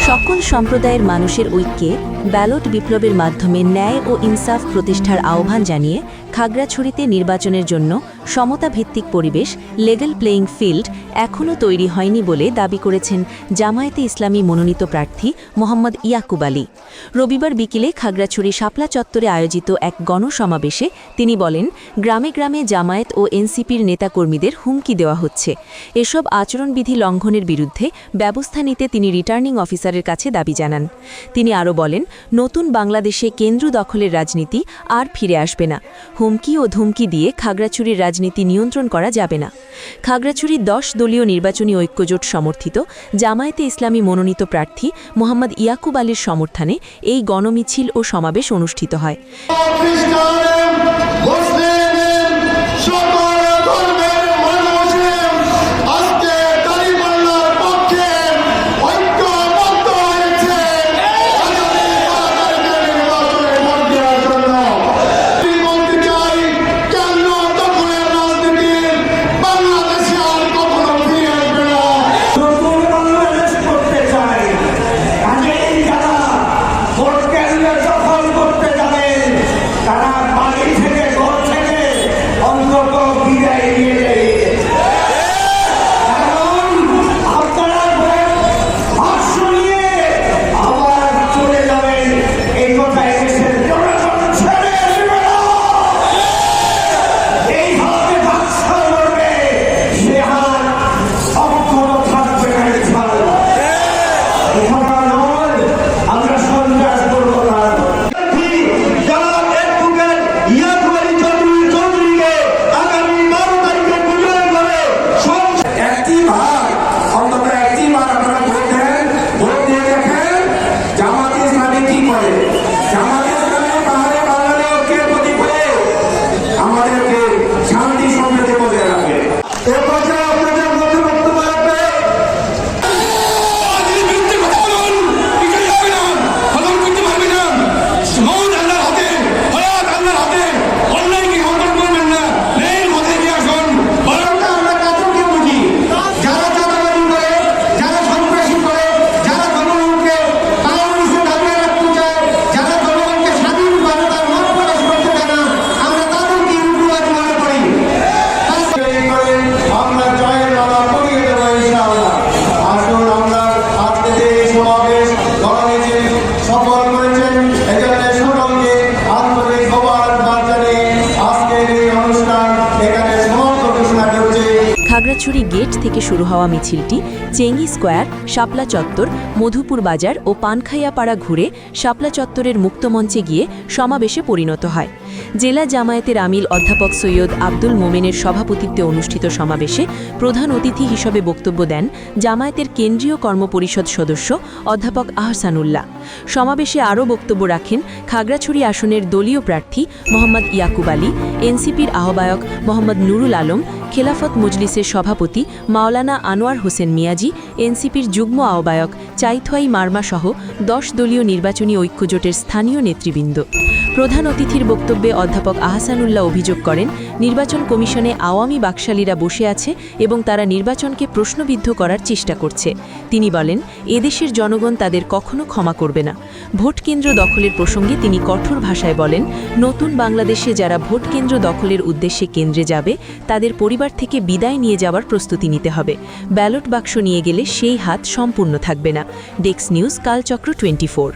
সকল সম্প্রদায়ের মানুষের ঐক্যে ব্যালট বিপ্লবের মাধ্যমে ন্যায় ও ইনসাফ প্রতিষ্ঠার আহ্বান জানিয়ে খাগড়াছড়িতে নির্বাচনের জন্য সমতাভিত্তিক পরিবেশ লেগাল প্লেয়িং ফিল্ড এখনও তৈরি হয়নি বলে দাবি করেছেন জামায়াতে ইসলামী মনোনীত প্রার্থী মোহাম্মদ ইয়াকুব আলী। রবিবার বিকেলে খাগড়াছড়ি শাপলা চত্বরে আয়োজিত এক গণসমাবেশে তিনি বলেন, গ্রামে গ্রামে জামায়াত ও এনসিপির নেতাকর্মীদের হুমকি দেওয়া হচ্ছে। এসব আচরণবিধি লঙ্ঘনের বিরুদ্ধে ব্যবস্থা নিতে তিনি রিটার্নিং অফিসারের কাছে দাবি জানান। তিনি আরও বলেন, নতুন বাংলাদেশে কেন্দ্র দখলের রাজনীতি আর ফিরে আসবে না। হুমকি ও ধুমকি দিয়ে খাগড়াছড়ির রাজনীতি নিয়ন্ত্রণ করা যাবে না। খাগড়াছড়ির 10 দলীয় নির্বাচনী ঐক্যজোট সমর্থিত জামায়াতে ইসলামী মনোনীত প্রার্থী মোহাম্মদ ইয়াকুব আলীর সমর্থনে এই গণমিছিল ও সমাবেশ অনুষ্ঠিত হয়। খাগড়াছড়ি গেট থেকে শুরু হওয়া মিছিলটি চেঙ্গি স্কোয়ার, শাপলা চত্বর, মধুপুর বাজার ও পানখাইয়াপাড়া ঘুরে শাপলা চত্বরের মুক্তমঞ্চে গিয়ে সমাবেশে পরিণত হয়। জেলা জামায়াতের আমিল অধ্যাপক সৈয়দ আব্দুল মোমেনের সভাপতিত্বে অনুষ্ঠিত সমাবেশে প্রধান অতিথি হিসেবে বক্তব্য দেন জামায়াতের কেন্দ্রীয় কর্মপরিষদ সদস্য অধ্যাপক আহসানুল্লাহ। সমাবেশে আরও বক্তব্য রাখেন খাগড়াছড়ি আসনের দলীয় প্রার্থী মোহাম্মদ ইয়াকুব আলী, এনসিপির আহ্বায়ক মোহাম্মদ নুরুল আলম, খেলাফত মজলিসের সভাপতি মাওলানা আনোয়ার হোসেন মিয়াজি, এনসিপির যুগ্ম আহ্বায়ক চাইথোয়াই মার্মা সহ 10 দলীয় নির্বাচনী ঐক্যজোটের স্থানীয় নেতৃবৃন্দ। প্রধান অতিথির বক্তব্যে অধ্যাপক আহসানুল্লাহ অভিযোগ করেন, নির্বাচন কমিশনে আওয়ামী বাকশালীরা বসে আছে এবং তারা নির্বাচনকে প্রশ্নবিদ্ধ করার চেষ্টা করছে। তিনি বলেন, এদেশের জনগণ তাদের কখনো ক্ষমা করবে না। ভোট কেন্দ্র দখলের প্রসঙ্গে তিনি কঠোর ভাষায় বলেন, নতুন বাংলাদেশে যারা ভোট কেন্দ্র দখলের উদ্দেশ্যে কেন্দ্রে যাবে তাদের পরিবার থেকে বিদায় নিয়ে যাওয়ার প্রস্তুতি নিতে হবে। ব্যালট বাক্স নিয়ে গেলে সেই হাত সম্পূর্ণ থাকবে না। Desk news, Kalchakra 24।